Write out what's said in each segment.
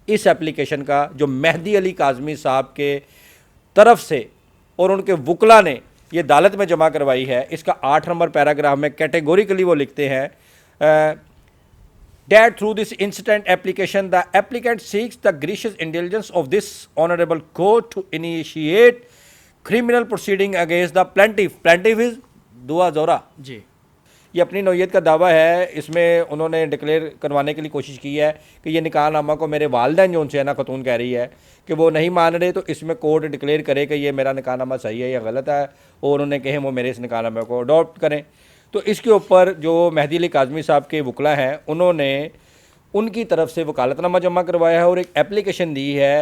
इस एप्लीकेशन का जो मेहदी अली काज़मी साहब के तरफ से और उनके वकला ने ये अदालत में जमा करवाई है, इसका 8 नंबर पैराग्राफ में कैटेगोरिकली वो लिखते हैं that through this incident application the applicant seeks the gracious indulgence of this honorable court to initiate criminal proceeding against the plaintiff is दुआ जोरा जी। ये अपनी नौयत का दावा है। इसमें उन्होंने डिक्लेयर करवाने के लिए कोशिश की है कि ये निकाहनामा को मेरे वालिदैन जो उनसे है ना खतून कह रही है कि वो नहीं मान रहे, तो इसमें कोर्ट डिक्लेयर करे कि ये मेरा निकाहनामा सही है या गलत है, और उन्होंने कहे वो मेरे इस निकाहनामे को अडॉप्ट करें। तो इसके ऊपर जो मेहदी अली काज़मी साहब के वकला हैं उन्होंने उनकी तरफ से वकालतनामा जमा करवाया है और एक एप्लीकेशन दी है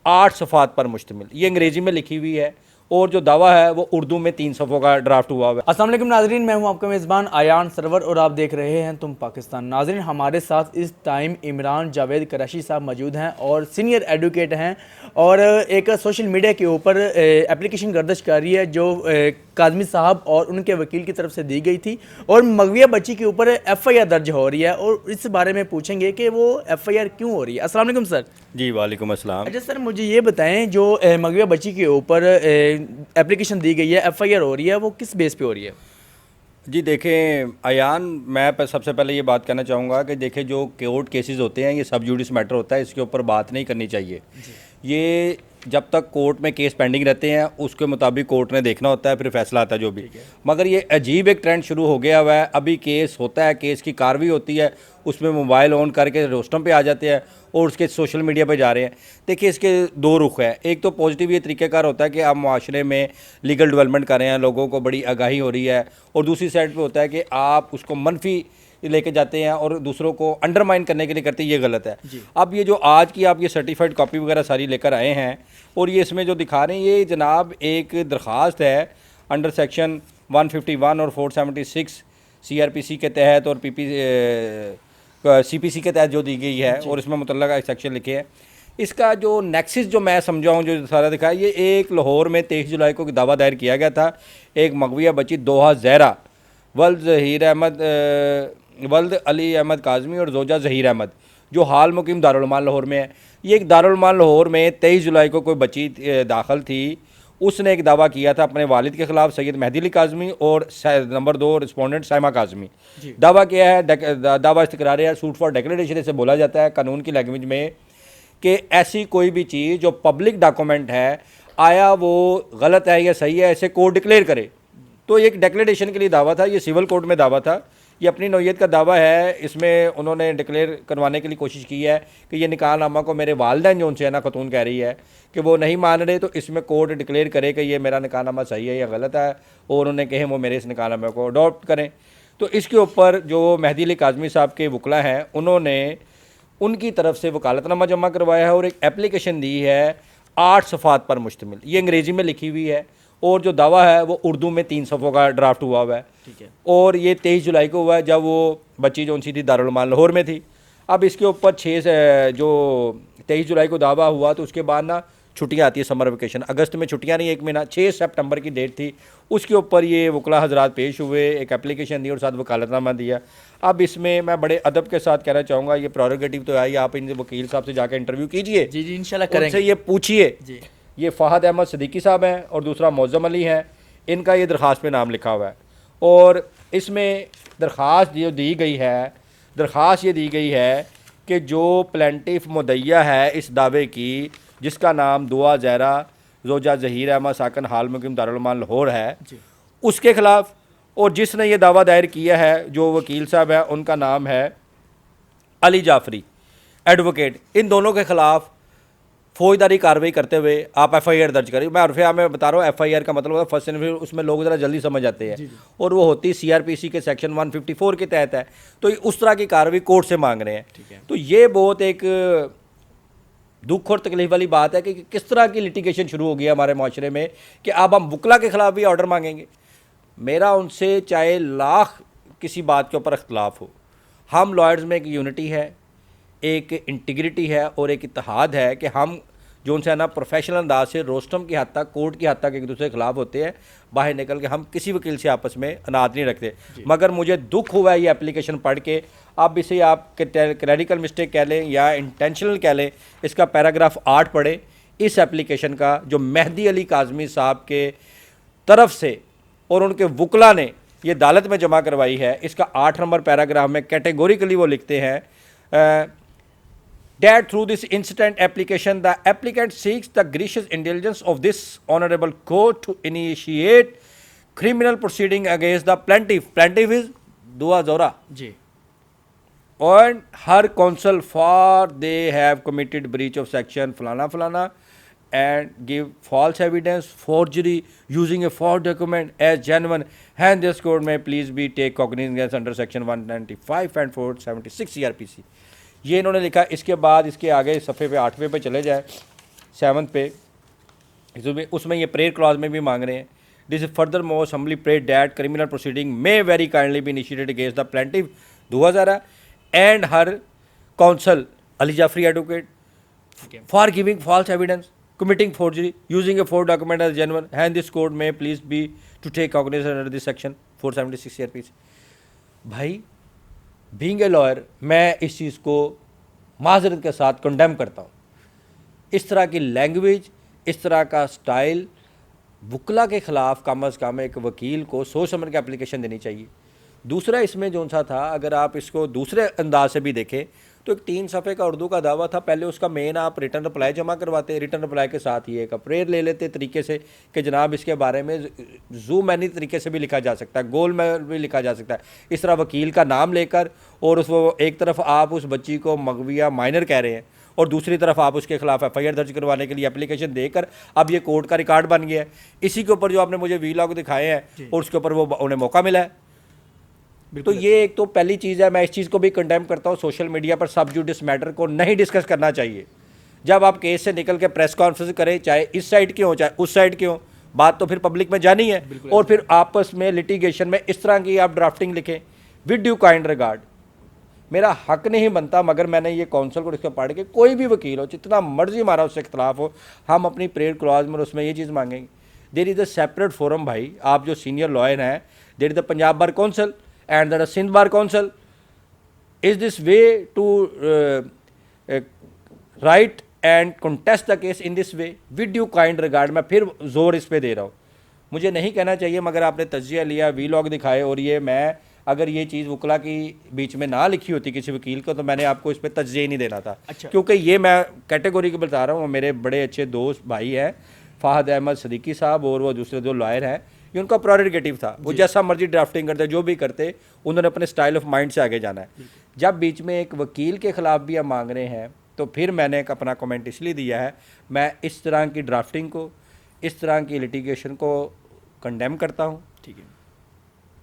8 सफ़ात पर मुश्तमिल। ये अंग्रेज़ी में लिखी हुई है और जो दावा है वो उर्दू में 3 सफ़ों का ड्राफ्ट हुआ है। अस्सलाम वालेकुम नाजरीन, मैं हूं आपका मेज़बान आयान सरवर और आप देख रहे हैं तुम पाकिस्तान। नाजरीन, हमारे साथ इस टाइम इमरान जावेद कराची साहब मौजूद हैं और सीनियर एडवोकेट हैं और एक सोशल मीडिया के ऊपर एप्लीकेशन गर्दिश कर रही है जो काज़मी साहब और उनके वकील की तरफ से दी गई थी और मगविया बच्ची के ऊपर FIR दर्ज हो रही है और इस बारे में पूछेंगे कि वो FIR क्यों हो रही है। अस्सलाम वालेकुम सर। जी वालेकुम अस्सलाम। अच्छा सर, मुझे ये बताएं जो मगविया बच्ची के ऊपर एप्लीकेशन दी गई है, FIR हो रही है, वो किस बेस पे हो रही है? जी देखें अयान, मैं सबसे पहले ये बात कहना चाहूँगा कि देखें जो कोर्ट केसेस होते हैं ये सब जुडिस मैटर होता है, इसके ऊपर बात नहीं करनी चाहिए। ये जब तक कोर्ट में केस पेंडिंग रहते हैं उसके मुताबिक कोर्ट ने देखना होता है, फिर फैसला आता है जो भी। मगर ये अजीब एक ट्रेंड शुरू हो गया हुआ है, अभी केस होता है, केस की कार्रवाई होती है, उसमें मोबाइल ऑन करके रोस्टम पे आ जाते हैं और उसके सोशल मीडिया पे जा रहे हैं। देखिए इसके 2 रुख है। एक तो पॉजिटिव ये तरीक़ेकार होता है कि आप माशरे में लीगल डेवलपमेंट कर रहे हैं, लोगों को बड़ी आगाही हो रही है, और दूसरी साइड पे होता है कि आप उसको मनफी लेके जाते हैं और दूसरों को अंडरमाइन करने के लिए करते हैं, ये गलत है। अब ये जो आज की आप ये सर्टिफाइड कॉपी वगैरह सारी लेकर आए हैं और ये इसमें जो दिखा रहे हैं ये जनाब एक दरख्वास्त है अंडर सेक्शन 151 और 476 CRPC के तहत और CPC के तहत जो दी गई है, और इसमें मुतल्लका एक सेक्शन लिखे है। इसका जो नेक्सिस जो मैं समझाऊँ जो सारा दिखा है, ये एक लाहौर में 23 जुलाई को दावा दायर किया गया था। एक मगविया बच्ची दोहा ज़हरा वल्द अली अहमद काज़मी और जोजा ज़हीर अहमद जो हाल मुकीम दारुल उलूम लाहौर में है। ये एक दारुल उलूम लाहौर में 23 जुलाई को कोई बच्ची दाखिल थी, उसने एक दावा किया था अपने वालिद के ख़िलाफ़ सैयद मेहदी अली काज़मी और नंबर 2 रिस्पोंडेंट साइमा काज़मी। दावा किया है, दावा इस्तक़रार है, सूट फॉर डिक्लेरेशन इसे बोला जाता है कानून की लैंग्वेज में, कि ऐसी कोई भी चीज़ जो पब्लिक डॉक्यूमेंट है, आया वो गलत है या सही है, इसे कोर्ट डिक्लेयर करे। तो एक डिक्लेरेशन के लिए दावा था, ये सिविल कोर्ट में दावा था, ये अपनी नौयत का दावा है। इसमें उन्होंने डिक्लेयर करवाने के लिए कोशिश की है कि ये निकाहनामा को मेरे वालिदैन जो उनसे है ना खतून कह रही है कि वो नहीं मान रहे, तो इसमें कोर्ट डिक्लेयर करे कि ये मेरा निकाहनामा सही है या गलत है, और उन्होंने कहे वो मेरे इस निकाहनामे को अडॉप्ट करें। तो इसके ऊपर जो मेहदी अली काज़मी साहब के वकला हैं उन्होंने उनकी तरफ से वकालतनामा जमा करवाया है और एक एप्लीकेशन दी है 8 सफ़ात पर मुश्तमिल। ये अंग्रेज़ी में लिखी हुई है और जो दावा है वो उर्दू में 3 सफ़ों का ड्राफ्ट हुआ है। ठीक है। और ये 23 जुलाई को हुआ है जब वो बच्ची जो उनसी थी दारुल उलूम लाहौर में थी। अब इसके ऊपर 23 जुलाई को दावा हुआ, तो उसके बाद ना छुट्टियाँ आती है, समर वेकेशन, अगस्त में छुट्टियाँ नहीं, 1 महीना, 6 सितंबर की डेट थी। उसके ऊपर ये वकला हजरात पेश हुए, एक एप्लीकेशन दी और साथ वकालतनामा दिया। अब इसमें मैं बड़े अदब के साथ कहना चाहूँगा, ये प्रोरोगेटिव तो आई, आप इन वकील साहब से जाकर इंटरव्यू कीजिए। जी जी इंशाल्लाह करेंगे। उनसे ये पूछिए। ये फ़हद अहमद सिद्दीकी साहब हैं और दूसरा मौज़म अली हैं, इनका ये दरख्वास्त पे नाम लिखा हुआ है। और इसमें दरख्वास्त जो दी गई है, दरख्वास्त ये दी गई है कि जो प्लेंटिफ मुद्दइया है इस दावे की, जिसका नाम दुआ ज़हरा जोजा ज़हीर अहमद साकन हाल मुकीम दारुल उलूम लाहौर है, उसके ख़िलाफ़, और जिसने ये दावा दायर किया है जो वकील साहब है उनका नाम है अली जाफरी एडवोकेट, इन दोनों के ख़िलाफ़ फौजदारी कार्रवाई करते हुए आप FIR दर्ज करें। मैं उर्फ़िया में बता रहा हूँ, FIR का मतलब होता है फर्स्ट इन्फॉर्मेशन, उसमें लोग ज़रा जल्दी समझ जाते हैं, और वो होती CRPC के सेक्शन 154 के तहत है। तो उस तरह की कार्रवाई कोर्ट से मांग रहे हैं। तो ये बहुत एक दुख और तकलीफ वाली बात है कि किस तरह की लिटिगेशन शुरू हो गया हमारे माशरे में कि अब हम वकला के ख़िलाफ़ भी ऑर्डर मांगेंगे। मेरा उनसे चाहे लाख किसी बात के ऊपर इख्तलाफ हो, हम लॉयर्स में एक यूनिटी है, एक इंटीग्रिटी है और एक इत्तेहाद है कि हम जो उनसे है ना प्रोफेशनल अंदाज से रोस्टम की हद तक, कोर्ट की हद तक एक दूसरे के खिलाफ होते हैं, बाहर निकल के हम किसी वकील से आपस में अनाद नहीं रखते। मगर मुझे दुख हुआ है ये एप्लीकेशन पढ़ के, अब इसे आप क्लैरिकल मिस्टेक कह लें या इंटेंशनल कह लें, इसका पैराग्राफ 8 पढ़े इस एप्लीकेशन का, जो मेहदी अली काज़मी साहब के तरफ से और उनके वकला ने ये अदालत में जमा करवाई है। इसका 8 नंबर पैराग्राफ में कैटेगोरिकली वो लिखते हैं that through this incident application the applicant seeks the gracious indulgence of this honorable court to initiate criminal proceeding against the plaintiff is Dua Zora ji and her counsel for they have committed breach of section falana and give false evidence, forgery, using a false document as genuine, and this court may please be take cognizance under section 195 and 476 CRPC। ये इन्होंने लिखा। इसके बाद इसके आगे सफ़े पे 8वें पे चले जाए, 7th पे, उसमें ये प्रेयर क्लॉज में भी मांग रहे हैं। This is furthermore humbly pray that criminal proceeding may very kindly be initiated against the plaintiff Dua Zara and her counsel Ali Jafri advocate for giving false evidence, committing forgery, using a false document as genuine, and this court may please be to take cognizance under this section 476 CRPC। भाई being a lawyer मैं इस चीज़ को माजरत के साथ condemn करता हूँ। इस तरह की लैंग्वेज, इस तरह का स्टाइल वकला के ख़िलाफ़ कम अज़ कम एक वकील को सोच समझ के एप्लीकेशन देनी चाहिए। दूसरा इसमें जो सा था, अगर आप इसको दूसरे अंदाज से भी देखें तो एक 3 सफ़े का उर्दू का दावा था। पहले उसका मेन आप रिटर्न रिप्लाई जमा करवाते, रिटर्न रिप्लाई के साथ ही एक प्रेयर ले लेते तरीके से कि जनाब इसके बारे में जूम मैनी तरीके से भी लिखा जा सकता है, गोल में भी लिखा जा सकता है। इस तरह वकील का नाम लेकर और उसको एक तरफ आप उस बच्ची को मगविया माइनर कह रहे हैं और दूसरी तरफ आप उसके खिलाफ FIR दर्ज करवाने के लिए एप्लीकेशन देकर अब ये कोर्ट का रिकॉर्ड बन गया है। इसी के ऊपर जो आपने मुझे वीलॉग दिखाए हैं और उसके ऊपर वो उन्हें मौका मिला है। तो ये एक तो पहली चीज़ है। मैं इस चीज़ को भी कंडेम करता हूँ, सोशल मीडिया पर सब जुडिस मैटर को नहीं डिस्कस करना चाहिए। जब आप केस से निकल के प्रेस कॉन्फ्रेंस करें, चाहे इस साइड के हो चाहे उस साइड के हो, बात तो फिर पब्लिक में जानी है। और फिर आपस में लिटिगेशन में इस तरह की आप ड्राफ्टिंग लिखें विद ड्यू काइंड रिगार्ड। मेरा हक नहीं बनता, मगर मैंने ये काउंसिल को इसको पढ़ के, कोई भी वकील हो जितना मर्जी हमारा उससे इख्तलाफ हो, हम अपनी प्रेयर क्लॉज में उसमें ये चीज़ मांगेंगे। There is a separate forum भाई, आप जो सीनियर लॉयर हैं, there is the Punjab bar council and the Sindh Bar Council। Is this way to write and contest the case in this way with due kind regard? मैं फिर जोर इस पे दे रहा हूँ, मुझे नहीं कहना चाहिए, मगर आपने तज्जिया लिया, वीलॉग दिखाए, और ये मैं अगर ये चीज़ वकला की बीच में ना लिखी होती किसी वकील को तो मैंने आपको इस पर तज्जिया ही नहीं देना था। अच्छा। क्योंकि ये मैं कैटेगोरी के बता रहा हूँ, मेरे बड़े अच्छे दोस्त भाई हैं फ़ाहद अहमद सदीकी साहब और वो दूसरे जो लॉयर हैं, ये उनका प्रोरेगेटिव था, वो जैसा मर्जी ड्राफ्टिंग करते, जो भी करते, उन्होंने अपने स्टाइल ऑफ माइंड से आगे जाना है। जब बीच में एक वकील के ख़िलाफ़ भी हम मांग रहे हैं तो फिर मैंने एक अपना कमेंट इसलिए दिया है, मैं इस तरह की ड्राफ्टिंग को, इस तरह की लिटिगेशन को कंडेम करता हूँ। ठीक है।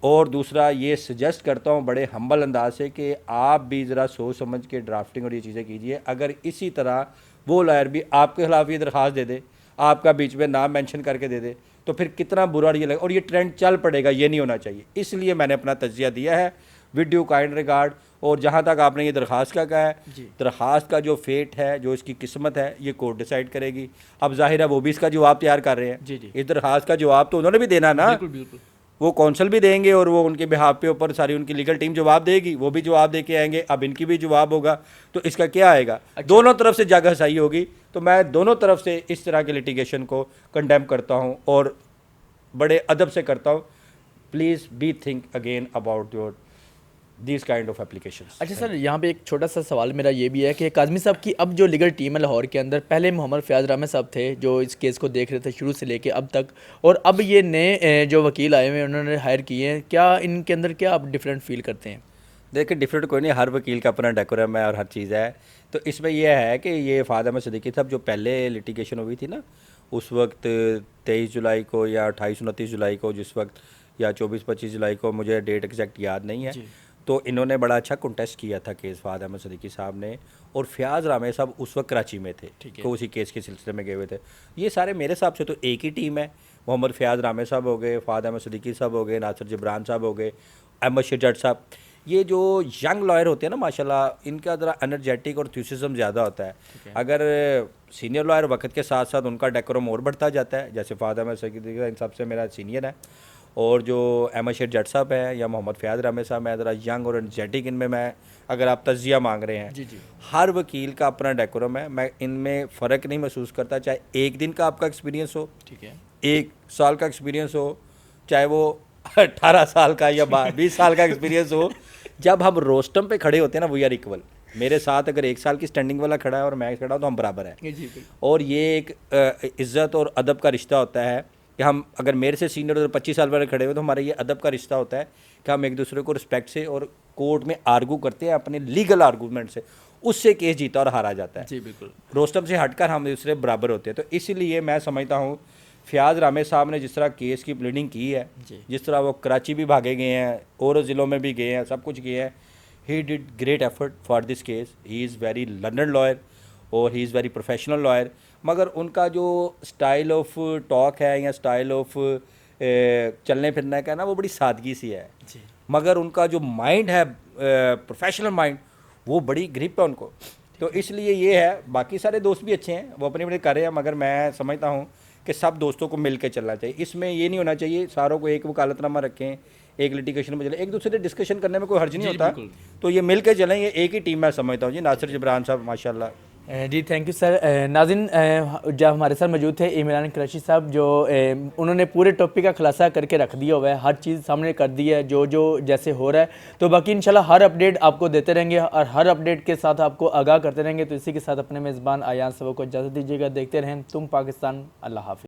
और दूसरा ये सजेस्ट करता हूँ बड़े हम्बल अंदाज से कि आप भी ज़रा सोच समझ के ड्राफ्टिंग और ये चीज़ें कीजिए। अगर इसी तरह वो लॉयर भी आपके खिलाफ ये दरख्वास्त दे दे, आपका बीच में नाम मेंशन करके दे दे, तो फिर कितना बुरा ये लगे, और ये ट्रेंड चल पड़ेगा, ये नहीं होना चाहिए। इसलिए मैंने अपना तज्जिया दिया है विद ड्यू काइंड रिगार्ड। और जहाँ तक आपने ये दरख्वास्त का कहा है, दरख्वास्त का जो फेट है, जो इसकी किस्मत है, ये कोर्ट डिसाइड करेगी। अब जाहिर है वो भी इसका जवाब तैयार कर रहे हैं। इस दरख्वास्त का जवाब तो उन्होंने भी देना ना, बिल्कुल। वो कौंसल भी देंगे और वो उनके बिहाफ पे ऊपर सारी उनकी लीगल टीम जवाब देगी, वो भी जवाब दे के आएंगे। अब इनकी भी जवाब होगा, तो इसका क्या आएगा? अच्छा। दोनों तरफ से जगह सही होगी। तो मैं दोनों तरफ से इस तरह के लिटिगेशन को कंडेम करता हूँ और बड़े अदब से करता हूँ। Please be think again about your this kind of applications. अच्छा सर, यहाँ पे एक छोटा सा सवाल मेरा ये भी है कि काज़मी साहब की अब जो लीगल टीम है लाहौर के अंदर, पहले मोहम्मद फयाज रामे साहब थे जो इस केस को देख रहे थे शुरू से लेके अब तक, और अब ये नए जो वकील आए हुए हैं उन्होंने हायर किए हैं, क्या इनके अंदर क्या आप डिफरेंट फील करते हैं? देखिए, डिफरेंट कोई नहीं, हर वकील का अपना डेकोरम है और हर चीज़ है। तो इसमें यह है कि ये फ़ाहद अहमद सदीकी साहब जो पहले लिटिगेशन हुई थी ना, उस वक्त 23 जुलाई को या 28-29 जुलाई को, जिस वक्त, या 24-25 जुलाई को, मुझे डेट एग्जैक्ट याद नहीं है, तो इन्होंने बड़ा अच्छा कंटेस्ट किया था केस फ़ाहद अहमद सदीकी साहब ने, और फयाज रामे साहब उस वक्त कराची में थे, तो उसी केस के सिलसिले में गए हुए थे। ये सारे मेरे हिसाब से तो एक ही टीम है। मोहम्मद फयाज रामे साहब हो गए, फ़ाहद अहमद सदीकी साहब हो गए, नासिर जबरान साहमद शेर जट साहब, ये जो यंग लॉयर होते हैं ना माशाल्लाह, इनका ज़रा एनर्जेटिक और थ्यूसिज्म ज़्यादा होता है। अगर सीनियर लॉयर वक्त के साथ साथ उनका डेकोरम और बढ़ता जाता है, जैसे फ़ाद अहमद सईदी इन सबसे मेरा सीनियर है, और जो अहमद शेर जट साहब हैं या मोहम्मद फ़याज़ रहमत साहब, मैं ज़रा यंग और एनर्जेटिक इनमें, मैं अगर आप तज़िया मांग रहे हैं, जी। हर वकील का अपना डेकोरम है। मैं इनमें फ़र्क नहीं महसूस करता, चाहे एक दिन का आपका एक्सपीरियंस हो, ठीक है। 1 साल का एक्सपीरियंस हो, चाहे वो 18 साल का या 20 साल का एक्सपीरियंस हो। जब हम रोस्टम पे खड़े होते हैं ना, वी आर इक्वल। मेरे साथ अगर 1 साल की स्टैंडिंग वाला खड़ा है और मैं खड़ा हूँ तो हम बराबर हैं। जी बिल्कुल। और ये एक इज़्ज़त और अदब का रिश्ता होता है कि हम, अगर मेरे से सीनियर और 25 साल वाले खड़े हुए तो हमारा ये अदब का रिश्ता होता है कि हम एक दूसरे को रिस्पेक्ट से और कोर्ट में आर्गू करते हैं, अपने लीगल आर्गूमेंट से, उससे केस जीता और हारा जाता है। जी बिल्कुल। रोस्टम से हटकर हम दूसरे बराबर होते हैं। तो इसीलिए मैं समझता हूँ फ़याज़ रहमत साहब ने जिस तरह केस की प्लीडिंग की है, जिस तरह वो कराची भी भागे गए हैं और ज़िलों में भी गए हैं, सब कुछ किए हैं, he did great effort for this case. He is very learned lawyer और he is very professional lawyer. मगर उनका जो स्टाइल ऑफ टॉक है या स्टाइल ऑफ चलने फिरने का है ना, वो बड़ी सादगी सी है। मगर उनका जो माइंड है, प्रोफेशनल माइंड, वो बड़ी ग्रिप है उनको। तो इसलिए ये है, बाकी सारे दोस्त भी अच्छे हैं, वो अपने अपने कर रहे हैं, मगर मैं समझता हूँ कि सब दोस्तों को मिल के चलना चाहिए। इसमें ये नहीं होना चाहिए सारों को एक वकालतनामा रखें, एक लिटिगेशन में चले, एक दूसरे से डिस्कशन करने में कोई हर्ज नहीं होता। तो ये मिल के चलें, ये एक ही टीम मैं समझता हूँ जी। नासिर जबरान साहब माशाल्लाह। जी थैंक यू सर। नाज़रीन, जब हमारे साथ मौजूद थे इमरान कुरैशी साहब, जो उन्होंने पूरे टॉपिक का खुलासा करके रख दिया हुआ है, हर चीज़ सामने कर दी है, जो जो जैसे हो रहा है। तो बाकी इंशाल्लाह हर अपडेट आपको देते रहेंगे और हर अपडेट के साथ आपको आगाह करते रहेंगे। तो इसी के साथ अपने मेज़बान आयान सबको इजाज़त दीजिएगा। देखते रहें तुम पाकिस्तान। अल्लाह हाफ़िज़।